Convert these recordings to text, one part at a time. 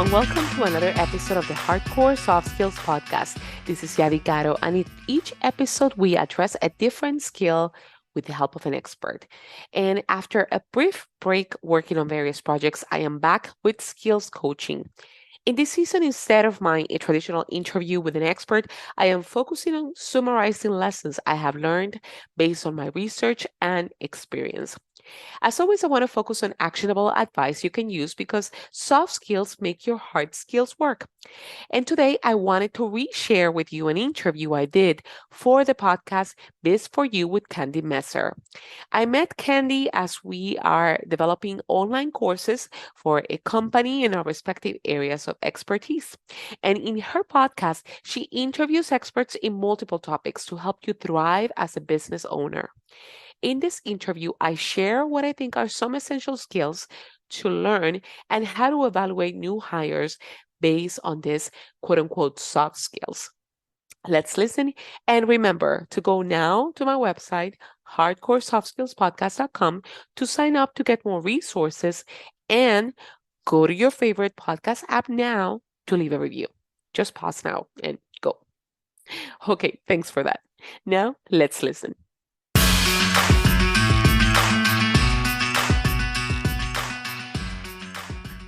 and welcome to another episode of the Hardcore Soft Skills Podcast. This is Yadi, Caro, and in each episode we address a different skill with the help of an expert. And after a brief break working on various projects, I am back with skills coaching. In this season, instead of my traditional interview with an expert, I am focusing on summarizing lessons I have learned based on my research and experience. As always, I want to focus on actionable advice you can use because soft skills make your hard skills work. And today, I wanted to reshare with you an interview I did for the podcast Biz for You with Candy Messer. I met Candy as we are developing online courses for a company in our respective areas of expertise. And in her podcast, she interviews experts in multiple topics to help you thrive as a business owner. In this interview, I share what I think are some essential skills to learn and how to evaluate new hires based on this quote unquote soft skills. Let's listen. And remember to go now to my website, hardcoresoftskillspodcast.com, to sign up to get more resources and go to your favorite podcast app now to leave a review. Just pause now and go. Okay, thanks for that. Now let's listen.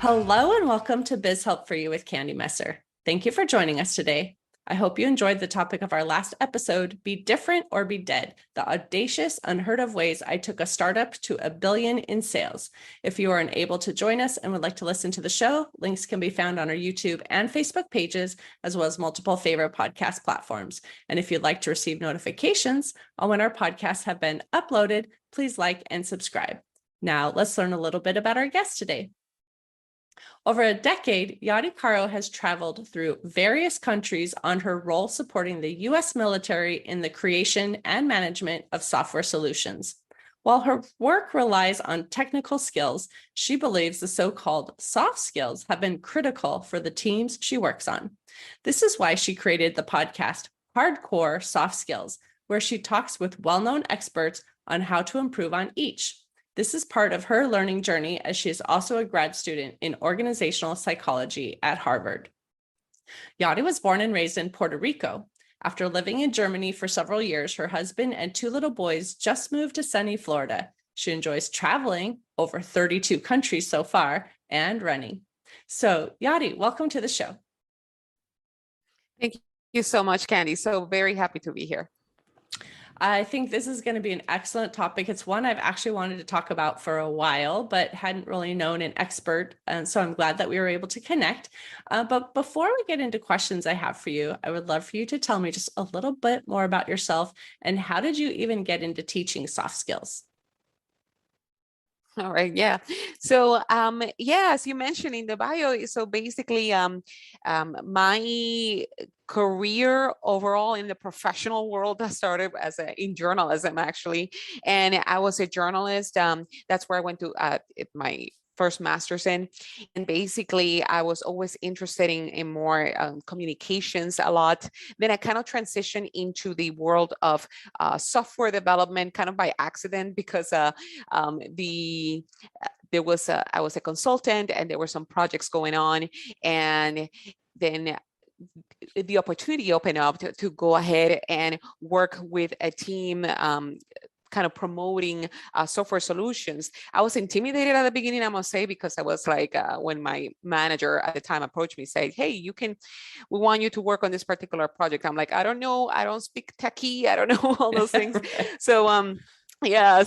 Hello and welcome to Biz Help for You with Candy Messer. Thank you for joining us today. I hope you enjoyed the topic of our last episode, Be Different or Be Dead, the audacious, unheard of ways I took a startup to $1 billion in sales. If you are unable to join us and would like to listen to the show, links can be found on our YouTube and Facebook pages, as well as multiple favorite podcast platforms. And if you'd like to receive notifications on when our podcasts have been uploaded, please like and subscribe. Now let's learn a little bit about our guest today. Over a decade, Yadi Caro has traveled through various countries on her role supporting the U.S. military in the creation and management of software solutions. While her work relies on technical skills, she believes the so-called soft skills have been critical for the teams she works on. This is why she created the podcast Hardcore Soft Skills, where she talks with well-known experts on how to improve on each. This is part of her learning journey as she is also a grad student in organizational psychology at Harvard. Yadi was born and raised in Puerto Rico. After living in Germany for several years, her husband and 2 little boys just moved to sunny Florida. She enjoys traveling, over 32 countries so far, and running. So, Yadi, welcome to the show. Thank you so much, Candy. So very happy to be here. I think this is going to be an excellent topic. It's one I've actually wanted to talk about for a while, but hadn't really known an expert. And so I'm glad that we were able to connect. But before we get into questions I have for you, I would love for you to tell me just a little bit more about yourself and how did you even get into teaching soft skills? All right, yeah. So, as you mentioned in the bio, so basically, my career overall in the professional world started in journalism, actually, and I was a journalist. That's where I went to my first master's in, and basically I was always interested in more communications a lot. Then I kind of transitioned into the world of software development kind of by accident because there was I was a consultant and there were some projects going on, and then the opportunity opened up to go ahead and work with a team kind of promoting software solutions. I was intimidated at the beginning, I must say, because I was like, when my manager at the time approached me, said, "Hey, we want you to work on this particular project." I'm like, I don't know, I don't speak techie, I don't know all those things. So yeah,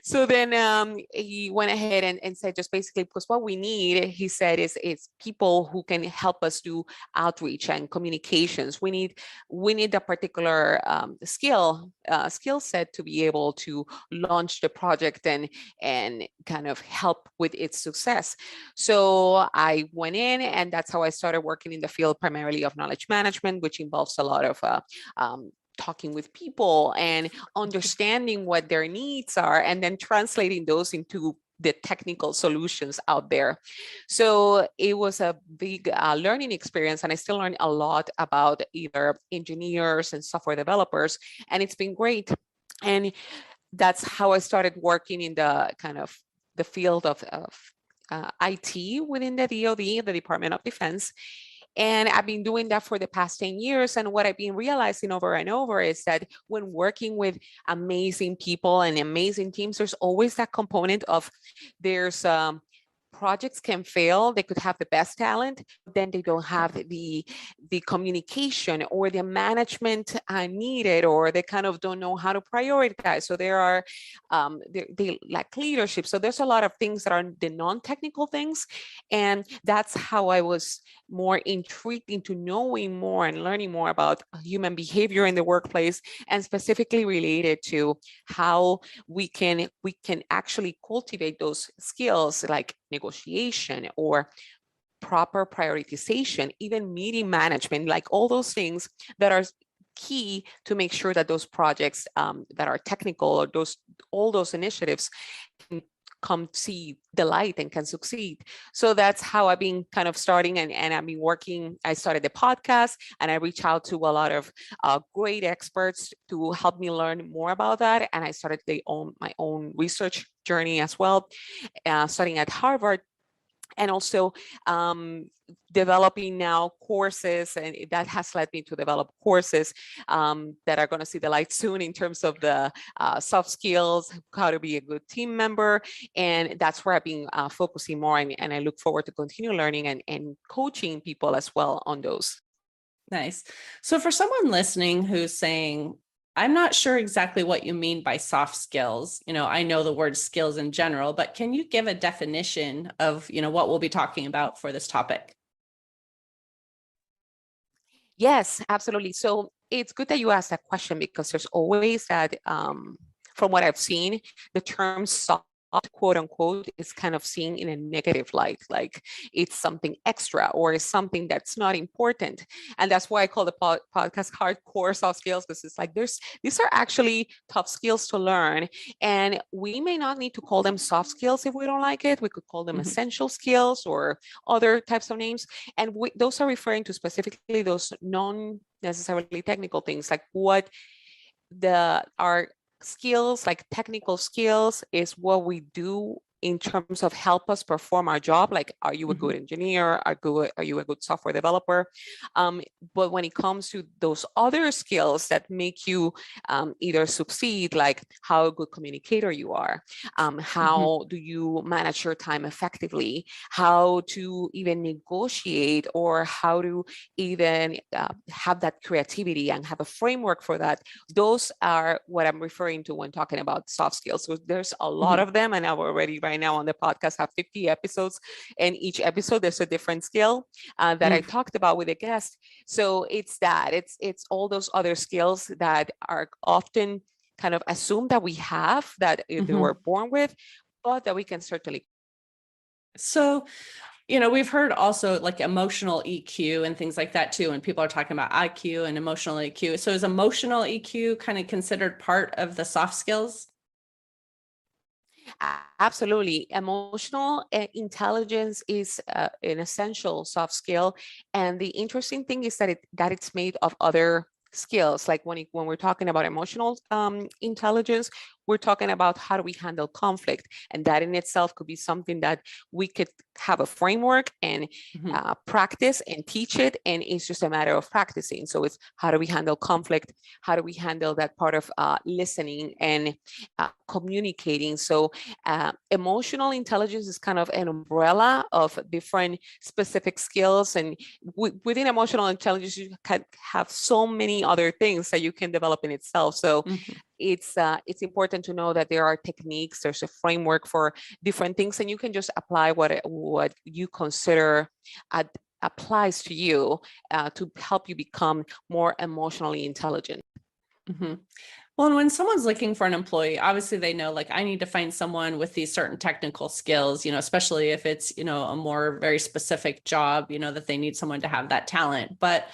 so then he went ahead and said, just basically, because what we need, he said, is people who can help us do outreach and communications. We need a particular skill set to be able to launch the project and kind of help with its success. So I went in, and that's how I started working in the field primarily of knowledge management, which involves a lot of talking with people and understanding what their needs are, and then translating those into the technical solutions out there. So it was a big learning experience, and I still learn a lot about either engineers and software developers, and it's been great. And that's how I started working in the kind of the field of IT within the DoD, the Department of Defense. And I've been doing that for the past 10 years. And what I've been realizing over and over is that when working with amazing people and amazing teams, there's always that component of there's projects can fail. They could have the best talent, but then they don't have the communication or the management needed, or they kind of don't know how to prioritize. So there are they lack leadership. So there's a lot of things that are the non-technical things, and that's how I was more intrigued into knowing more and learning more about human behavior in the workplace, and specifically related to how we can actually cultivate those skills like negotiation or proper prioritization, even meeting management, like all those things that are key to make sure that those projects that are technical, or all those initiatives can come see the light and can succeed. So that's how I've been kind of starting, and I've been working. I started the podcast, and I reach out to a lot of great experts to help me learn more about that. And I started my own research journey as well, studying at Harvard, and also developing now courses, and that has led me to develop courses that are going to see the light soon in terms of the soft skills, how to be a good team member. And that's where I've been focusing more, and I look forward to continue learning and coaching people as well on those. Nice. So for someone listening who's saying, I'm not sure exactly what you mean by soft skills. I know the word skills in general, but can you give a definition of, what we'll be talking about for this topic? Yes, absolutely. So it's good that you asked that question, because there's always that, from what I've seen, the term soft, quote unquote, is kind of seen in a negative light, like it's something extra or it's something that's not important. And that's why I call the podcast hardcore soft skills, because it's like these are actually tough skills to learn. And we may not need to call them soft skills if we don't like it. We could call them essential skills or other types of names. And those are referring to specifically those non-necessarily technical things, like what our skills, like technical skills, is what we do in terms of help us perform our job. Like, are you a good engineer? Are you a good software developer? But when it comes to those other skills that make you either succeed, like how a good communicator you are, how do you manage your time effectively, how to even negotiate, or how to even have that creativity and have a framework for that. Those are what I'm referring to when talking about soft skills. So there's a lot of them, and I've already right now on the podcast have 50 episodes, and each episode there's a different skill that I talked about with a guest. So it's all those other skills that are often kind of assumed that we have, that they were born with, but that we can certainly. So, we've heard also like emotional EQ and things like that too, and people are talking about IQ and emotional EQ. So is emotional EQ kind of considered part of the soft skills? Absolutely. Emotional intelligence is an essential soft skill. And the interesting thing is that it's made of other skills. Like when we're talking about emotional intelligence, we're talking about how do we handle conflict. And that in itself could be something that we could have a framework and practice and teach it. And it's just a matter of practicing. So it's how do we handle conflict? How do we handle that part of listening and communicating? So emotional intelligence is kind of an umbrella of different specific skills. And within emotional intelligence, you can have so many other things that you can develop in itself. So it's important to know that there are techniques, there's a framework for different things, and you can just apply what you consider applies to you to help you become more emotionally intelligent. Well, and when someone's looking for an employee, obviously they know, like, I need to find someone with these certain technical skills, especially if it's, a more very specific job, that they need someone to have that talent. But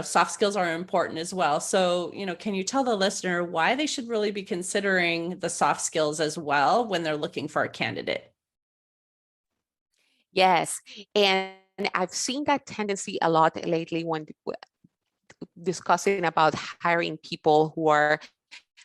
soft skills are important as well. So, can you tell the listener why they should really be considering the soft skills as well when they're looking for a candidate? Yes. And I've seen that tendency a lot lately when discussing about hiring people who are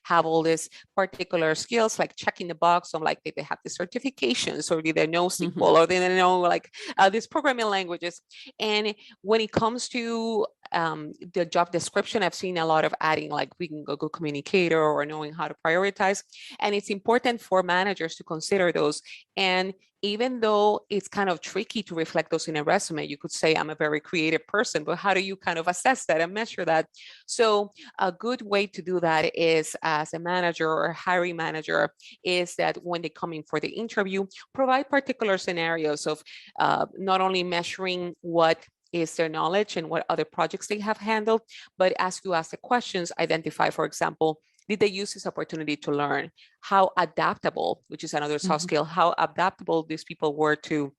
have all these particular skills, like checking the box on like, did they have the certifications, or did they know SQL, or did they know like these programming languages? And when it comes to the job description, I've seen a lot of adding like being a good communicator or knowing how to prioritize. And it's important for managers to consider those. And even though it's kind of tricky to reflect those in a resume, you could say I'm a very creative person, but how do you kind of assess that and measure that? So a good way to do that is, as a manager or hiring manager, is that when they come in for the interview, provide particular scenarios of not only measuring what is their knowledge and what other projects they have handled, but as you ask the questions, identify, for example, did they use this opportunity to learn? How adaptable, which is another soft skill, how adaptable these people were to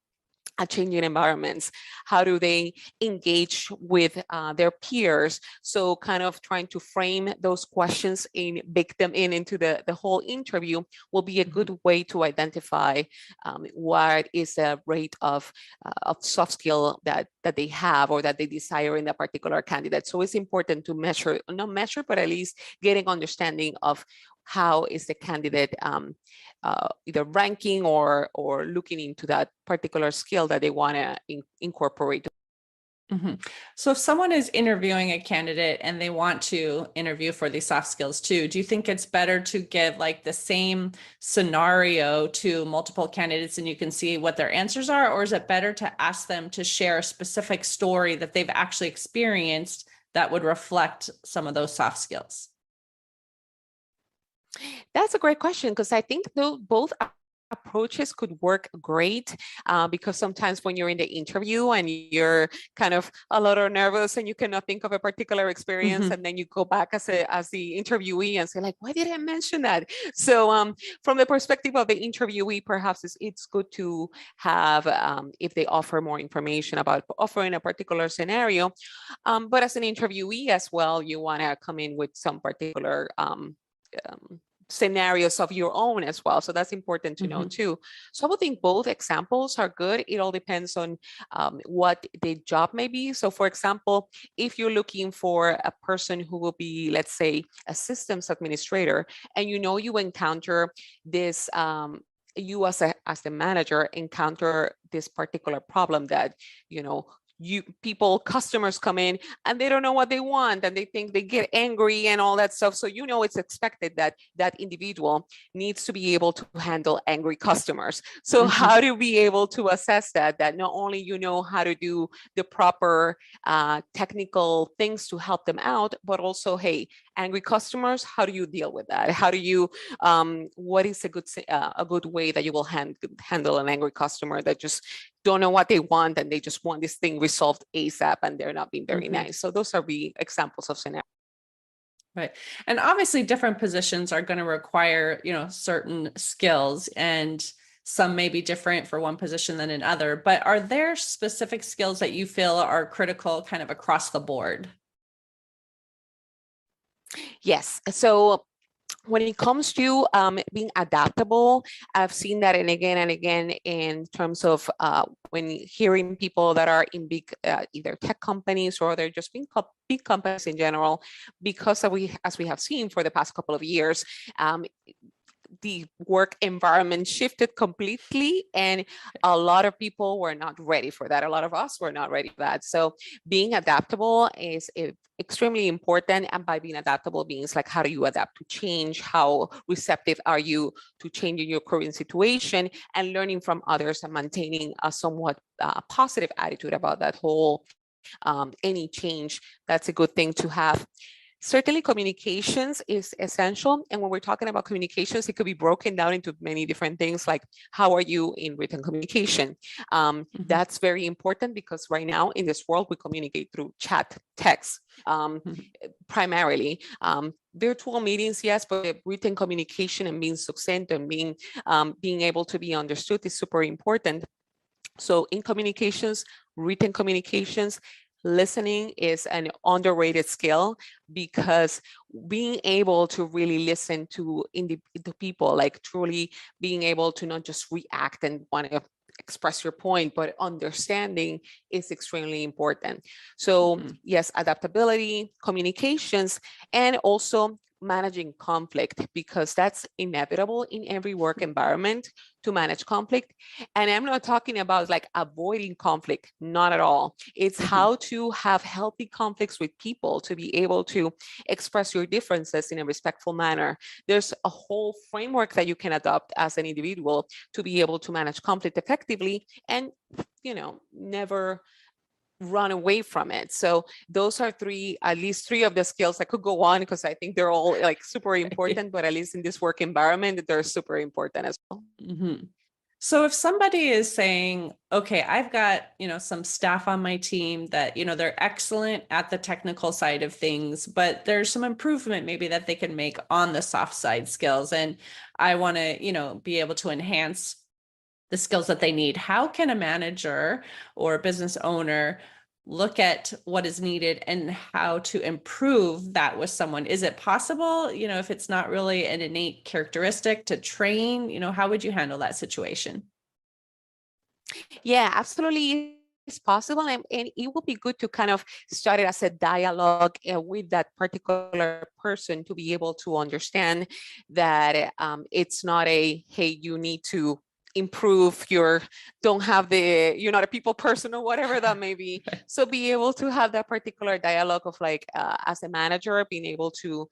changing environments. How do they engage with their peers? So kind of trying to frame those questions and bake them into the whole interview will be a good way to identify what is the rate of soft skill that they have or that they desire in a particular candidate. So it's important to measure, not measure, but at least getting understanding of how is the candidate either ranking or looking into that particular skill that they want to incorporate. So if someone is interviewing a candidate and they want to interview for these soft skills too, do you think it's better to give like the same scenario to multiple candidates and you can see what their answers are? Or is it better to ask them to share a specific story that they've actually experienced that would reflect some of those soft skills? That's a great question, because I think both approaches could work great, because sometimes when you're in the interview and you're kind of a little nervous and you cannot think of a particular experience, and then you go back as the interviewee and say like, why did I mention that? So from the perspective of the interviewee, perhaps it's good to have, if they offer more information about offering a particular scenario, but as an interviewee as well, you want to come in with some particular scenarios of your own as well. So that's important to know too. So I would think both examples are good. It all depends on what the job may be. So for example, if you're looking for a person who will be, let's say, a systems administrator, and you encounter this, you as the manager encounter this particular problem that, customers come in and they don't know what they want and they think they get angry and all that stuff. So it's expected that that individual needs to be able to handle angry customers. So how do we be able to assess that not only how to do the proper technical things to help them out, but also, hey, angry customers, how do you deal with that? How do you what is a good way that you will handle an angry customer that just don't know what they want and they just want this thing resolved ASAP and they're not being very nice? So those are the examples of scenarios. Right. And obviously different positions are going to require, certain skills, and some may be different for one position than another, but are there specific skills that you feel are critical kind of across the board? Yes. So when it comes to being adaptable, I've seen that and again in terms of when hearing people that are in big either tech companies or they're just being big companies in general, because as we have seen for the past couple of years, the work environment shifted completely and a lot of people were not ready for that. A lot of us were not ready for that. So being adaptable is extremely important. And by being adaptable means like, how do you adapt to change? How receptive are you to changing your current situation and learning from others and maintaining a somewhat positive attitude about that whole any change? That's a good thing to have. Certainly communications is essential. And when we're talking about communications, it could be broken down into many different things, like how are you in written communication? That's very important because right now in this world, we communicate through chat, text, primarily. Virtual meetings, yes, but written communication and being succinct and being able to be understood is super important. So in communications, written communications, listening is an underrated skill, because being able to really listen to the people, like truly being able to not just react and want to express your point, but understanding is extremely important. So yes, adaptability, communications, and also managing conflict, because that's inevitable in every work environment to manage conflict. And I'm not talking about like avoiding conflict, not at all. It's how to have healthy conflicts with people, to be able to express your differences in a respectful manner. There's a whole framework that you can adopt as an individual to be able to manage conflict effectively and, never run away from it. So those are at least three of the skills. I could go on because I think they're all like super important, but at least in this work environment, they're super important as well. So if somebody is saying, okay, I've got, some staff on my team that, they're excellent at the technical side of things, but there's some improvement maybe that they can make on the soft side skills. And I want to, be able to enhance the skills that they need. How can a manager or a business owner look at what is needed and how to improve that with someone? Is it possible, if it's not really an innate characteristic to train, how would you handle that situation? Yeah, absolutely. It's possible, and it will be good to kind of start it as a dialogue with that particular person, to be able to understand that it's not a, hey, you need to improve don't have you're not a people person or whatever that may be. So be able to have that particular dialogue of like, as a manager, being able to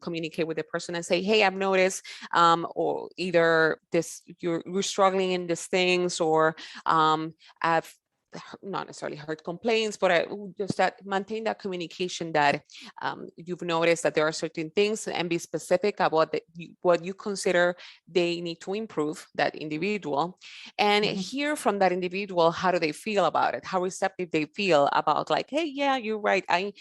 communicate with the person and say, hey, I've noticed, or either you're struggling in these things, or I've not necessarily heard complaints, but just that maintain that communication, that you've noticed that there are certain things, and be specific about what you consider they need to improve, that individual, and hear from that individual, how do they feel about it, how receptive they feel about like, hey, yeah, you're right, I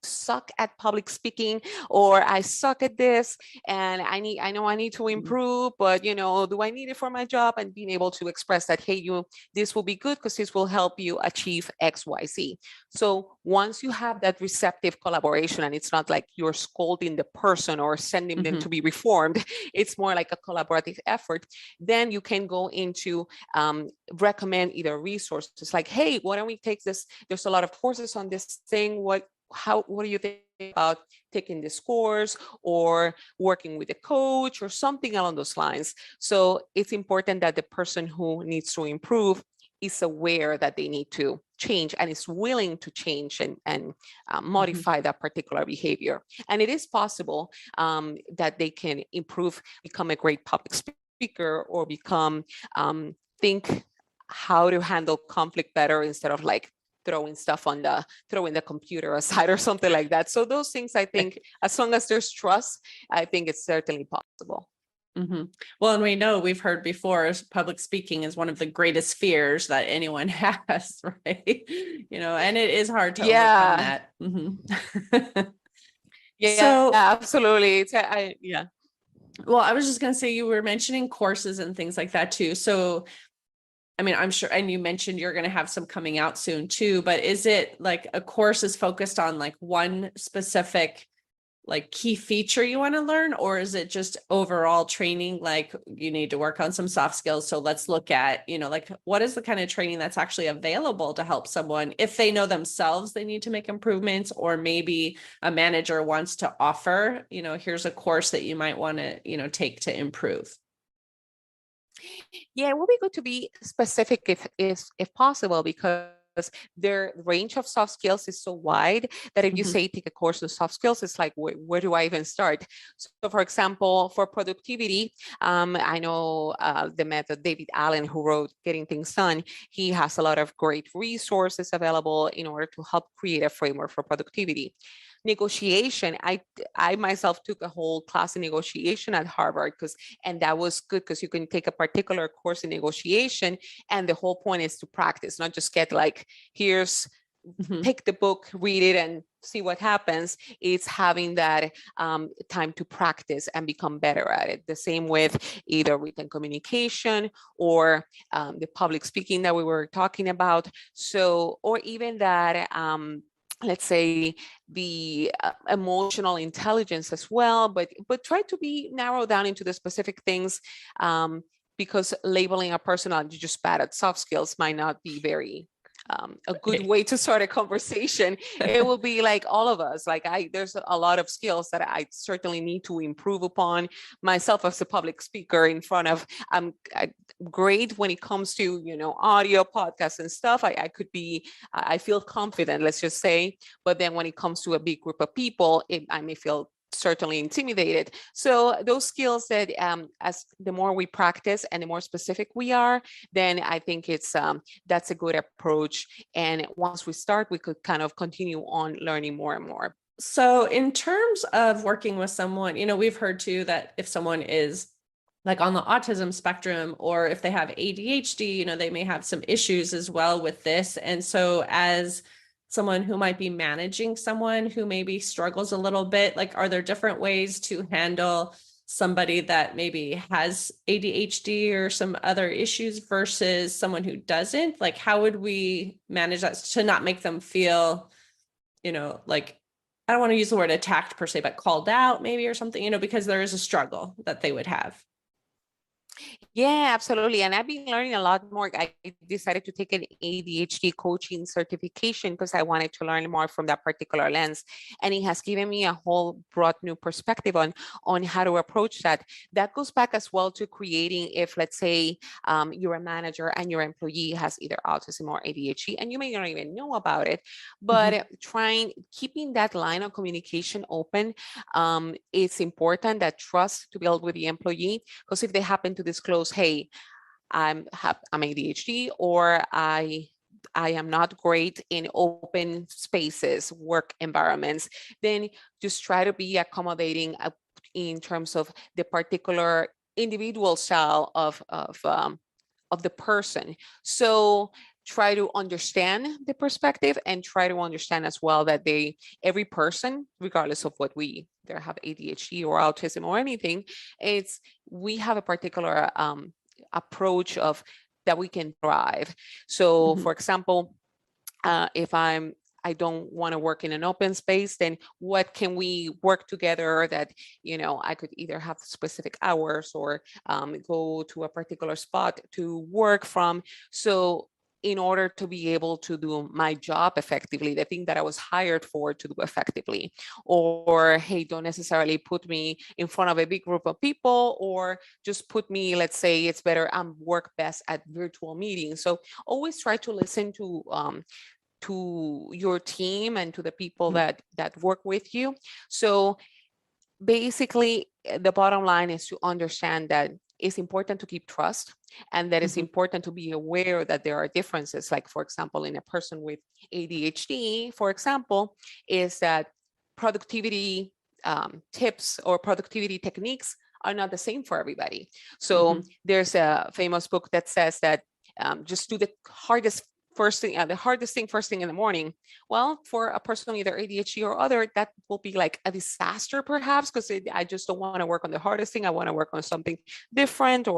suck at public speaking, or I suck at this, and I know I need to improve, but do I need it for my job? And being able to express that, hey, this will be good because this will help you achieve XYZ. So once you have that receptive collaboration, and it's not like you're scolding the person or sending them to be reformed, it's more like a collaborative effort, then you can go into recommend either resources like, hey, why don't we take this? There's a lot of courses on this thing. What do you think about taking this course, or working with a coach, or something along those lines? So it's important that the person who needs to improve is aware that they need to change, and is willing to change and modify that particular behavior. And it is possible that they can improve, become a great public speaker, or think how to handle conflict better, instead of like throwing the computer aside or something like that. So those things, I think, as long as there's trust, I think it's certainly possible. Well, and we know, we've heard before, public speaking is one of the greatest fears that anyone has, right? And it is hard to overcome that. Yeah, So, absolutely. well, I was just going to say, you were mentioning courses and things like that too. So, I mean, I'm sure, and you mentioned you're going to have some coming out soon too, but is it like a course is focused on like one specific like key feature you want to learn, or is it just overall training? Like, you need to work on some soft skills. So let's look at, like, what is the kind of training that's actually available to help someone if they know themselves they need to make improvements, or maybe a manager wants to offer, here's a course that you might want to, take to improve. Yeah, it would be good to be specific if possible, because their range of soft skills is so wide that if you say take a course of soft skills, it's like, where do I even start? So for example, for productivity, I know the method, David Allen, who wrote Getting Things Done, he has a lot of great resources available in order to help create a framework for productivity. Negotiation, I myself took a whole class in negotiation at Harvard, and that was good because you can take a particular course in negotiation, and the whole point is to practice, not just get like, take the book, read it, and see what happens. It's having that time to practice and become better at it. The same with either written communication or the public speaking that we were talking about. So, or even that, let's say, the emotional intelligence as well, but try to be narrowed down into the specific things, because labeling a person as just bad at soft skills might not be very a good way to start a conversation. It will be like all of us. Like there's a lot of skills that I certainly need to improve upon myself as a public speaker in front of. I'm great when it comes to audio podcasts and stuff. I feel confident, let's just say. But then when it comes to a big group of people, I may feel certainly intimidated. So those skills that as the more we practice and the more specific we are, then I think that's a good approach. And once we start, we could kind of continue on learning more and more. So in terms of working with someone, we've heard too that if someone is like on the autism spectrum, or if they have ADHD, they may have some issues as well with this. And so as someone who might be managing someone who maybe struggles a little bit, like, are there different ways to handle somebody that maybe has ADHD or some other issues versus someone who doesn't? Like, how would we manage that to not make them feel, like, I don't want to use the word attacked per se, but called out maybe or something, because there is a struggle that they would have. Yeah, absolutely. And I've been learning a lot more. I decided to take an ADHD coaching certification because I wanted to learn more from that particular lens. And it has given me a whole broad new perspective on how to approach that. That goes back as well to creating, if let's say you're a manager and your employee has either autism or ADHD, and you may not even know about it, but keeping that line of communication open, it's important, that trust to build with the employee, because if they happen to disclose, hey, I'm ADHD, or I am not great in open spaces, work environments, then just try to be accommodating in terms of the particular individual style of the person. So try to understand the perspective, and try to understand as well that every person, regardless of what they have ADHD or autism or anything, we have a particular approach of that we can thrive. So for example, if I don't want to work in an open space, then what can we work together that, I could either have specific hours or go to a particular spot to work from. So in order to be able to do my job effectively, the thing that I was hired for to do effectively, or hey, don't necessarily put me in front of a big group of people, or just put me, let's say it's better, work best at virtual meetings. So always try to listen to your team and to the people that work with you. So basically, the bottom line is to understand that it's important to keep trust, and that it's important to be aware that there are differences. Like, for example, in a person with ADHD, for example, is that productivity tips or productivity techniques are not the same for everybody. So there's a famous book that says that just do the hardest thing first thing in the morning. Well, for a person either ADHD or other, that will be like a disaster perhaps, because I just don't want to work on the hardest thing. I want to work on something different,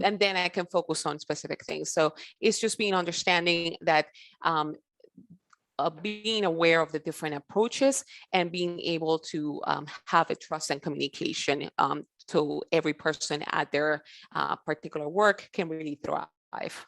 and then I can focus on specific things. So it's just being understanding that being aware of the different approaches, and being able to have a trust and communication so every person at their particular work can really thrive.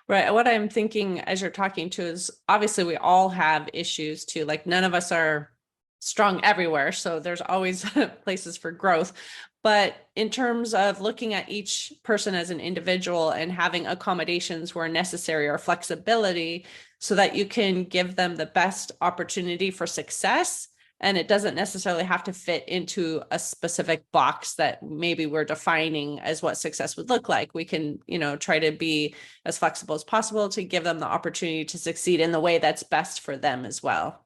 Right. What I'm thinking as you're talking to is, obviously we all have issues too. Like, none of us are strong everywhere. So there's always places for growth. But in terms of looking at each person as an individual and having accommodations where necessary, or flexibility, so that you can give them the best opportunity for success. And it doesn't necessarily have to fit into a specific box that maybe we're defining as what success would look like. We can, try to be as flexible as possible to give them the opportunity to succeed in the way that's best for them as well.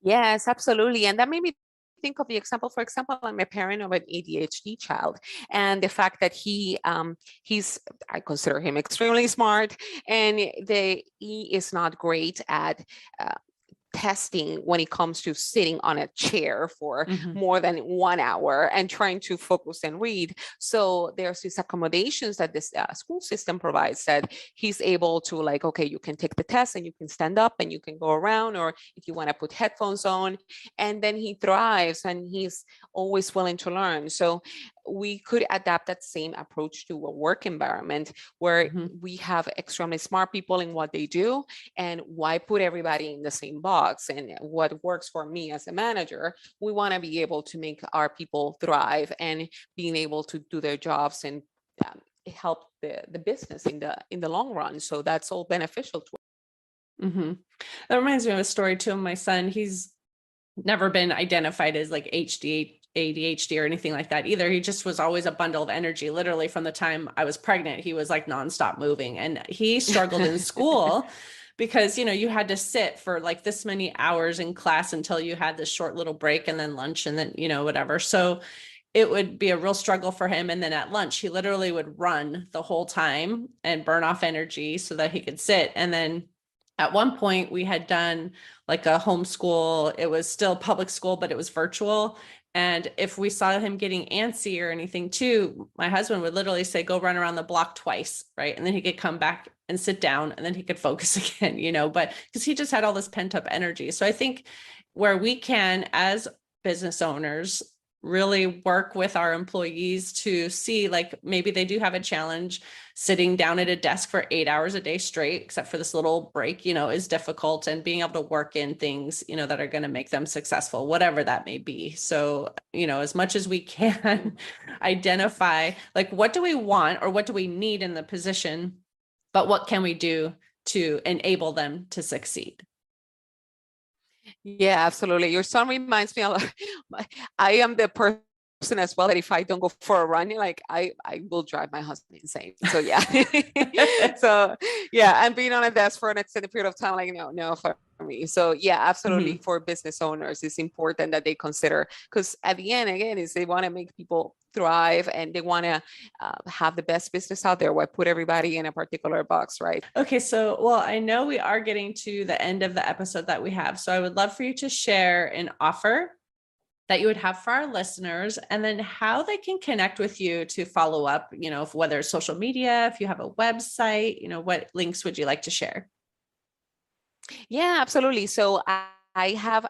Yes, absolutely. And that made me think of the example. For example, I'm a parent of an ADHD child, and the fact that I consider him extremely smart, and he is not great at testing when it comes to sitting on a chair for more than 1 hour and trying to focus and read. So there's these accommodations that this school system provides, that he's able to, like, okay, you can take the test and you can stand up and you can go around, or if you want to put headphones on, and then he thrives and he's always willing to learn. So we could adapt that same approach to a work environment where Mhm. we have extremely smart people in what they do, and why put everybody in the same box? And what works for me as a manager, we want to be able to make our people thrive and being able to do their jobs and um, help the business in the long run. So that's all beneficial to Mhm. That reminds me of a story too. My son, he's never been identified as like HD, ADHD or anything like that either. He just was always a bundle of energy. Literally from the time I was pregnant, he was like nonstop moving, and he struggled in school because, you had to sit for like this many hours in class until you had this short little break and then lunch and then, whatever. So it would be a real struggle for him. And then at lunch, he literally would run the whole time and burn off energy so that he could sit. And then at one point we had done like a homeschool. It was still public school, but it was virtual. And if we saw him getting antsy or anything too, my husband would literally say, go run around the block twice, right? And then he could come back and sit down and then he could focus again, but because he just had all this pent up energy. So I think where we can, as business owners, really work with our employees to see like maybe they do have a challenge sitting down at a desk for 8 hours a day straight, except for this little break, is difficult, and being able to work in things, that are going to make them successful, whatever that may be. So, as much as we can identify like what do we want or what do we need in the position, but what can we do to enable them to succeed? Yeah, absolutely. Your son reminds me a lot. I am the person as well that if I don't go for a run, like I will drive my husband insane. So yeah. So yeah, and being on a desk for an extended period of time, like no for me. So yeah, absolutely. Mhm. For business owners, it's important that they consider, because at the end, again, is they want to make people thrive and they want to have the best business out there. Why put everybody in a particular box, right? Okay, so well, I know we are getting to the end of the episode that we have. So I would love for you to share an offer that you would have for our listeners, and then how they can connect with you to follow up, if, whether it's social media, if you have a website, what links would you like to share? Yeah, absolutely. So I have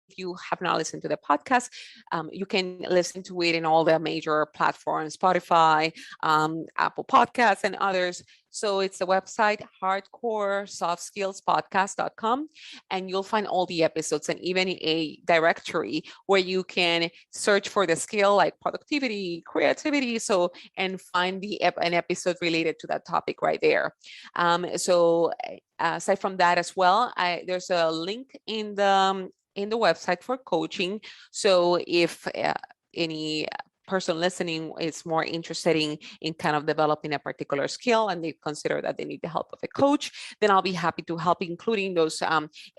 if you have not listened to the podcast, you can listen to it in all the major platforms, Spotify, Apple Podcasts, and others. So it's the website hardcoresoftskillspodcast.com, and you'll find all the episodes and even a directory where you can search for the skill like productivity, creativity, and find an episode related to that topic right there. So aside from that as well, there's a link in the website for coaching. So if any person listening is more interested in kind of developing a particular skill and they consider that they need the help of a coach, then I'll be happy to help, including those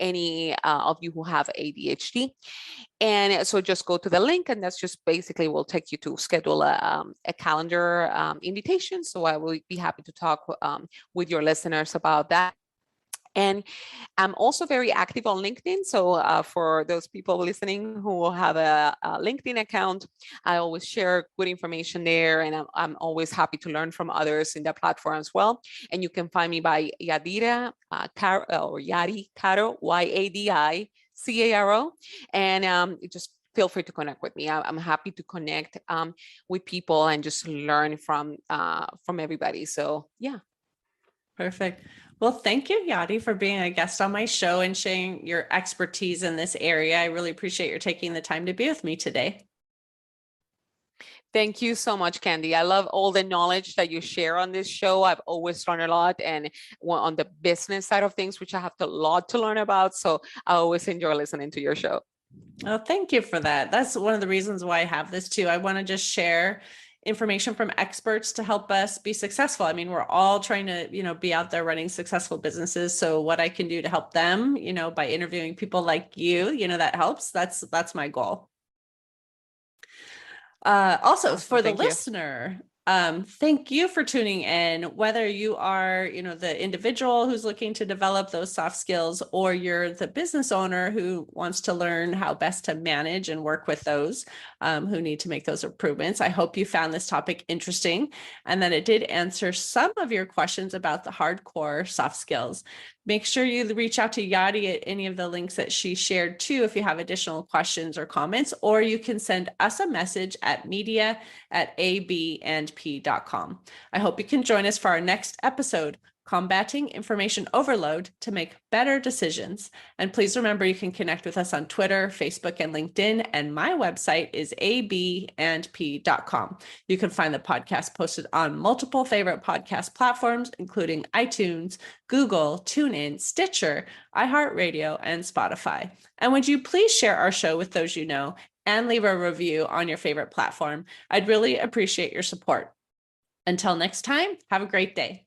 any of you who have ADHD. And so just go to the link, and that's just basically will take you to schedule a calendar invitation. So I will be happy to talk with your listeners about that. And I'm also very active on LinkedIn. So for those people listening who have a LinkedIn account, I always share good information there. And I'm always happy to learn from others in that platform as well. And you can find me by Yadira Caro, or Yadi Caro, YADI CARO. And just feel free to connect with me. I'm happy to connect with people and just learn from everybody. So yeah. Perfect. Well, thank you, Yadi, for being a guest on my show and sharing your expertise in this area. I really appreciate your taking the time to be with me today. Thank you so much, Candy. I love all the knowledge that you share on this show. I've always learned a lot, and on the business side of things, which I have a lot to learn about. So I always enjoy listening to your show. Oh, thank you for that. That's one of the reasons why I have this too. I want to just share information from experts to help us be successful. I mean, we're all trying to, be out there running successful businesses. So what I can do to help them, by interviewing people like you, that helps. That's my goal. Also Awesome. for the Thank you. listener, Thank you for tuning in. Whether you are, the individual who's looking to develop those soft skills, or you're the business owner who wants to learn how best to manage and work with those who need to make those improvements. I hope you found this topic interesting and that it did answer some of your questions about the hardcore soft skills. Make sure you reach out to Yadi at any of the links that she shared too if you have additional questions or comments, or you can send us a message at media@abandp.com. I hope you can join us for our next episode, Combating Information Overload to Make Better Decisions. And please remember, you can connect with us on Twitter, Facebook, and LinkedIn. And my website is abandp.com. You can find the podcast posted on multiple favorite podcast platforms, including iTunes, Google, TuneIn, Stitcher, iHeartRadio, and Spotify. And would you please share our show with those you know and leave a review on your favorite platform? I'd really appreciate your support. Until next time, have a great day.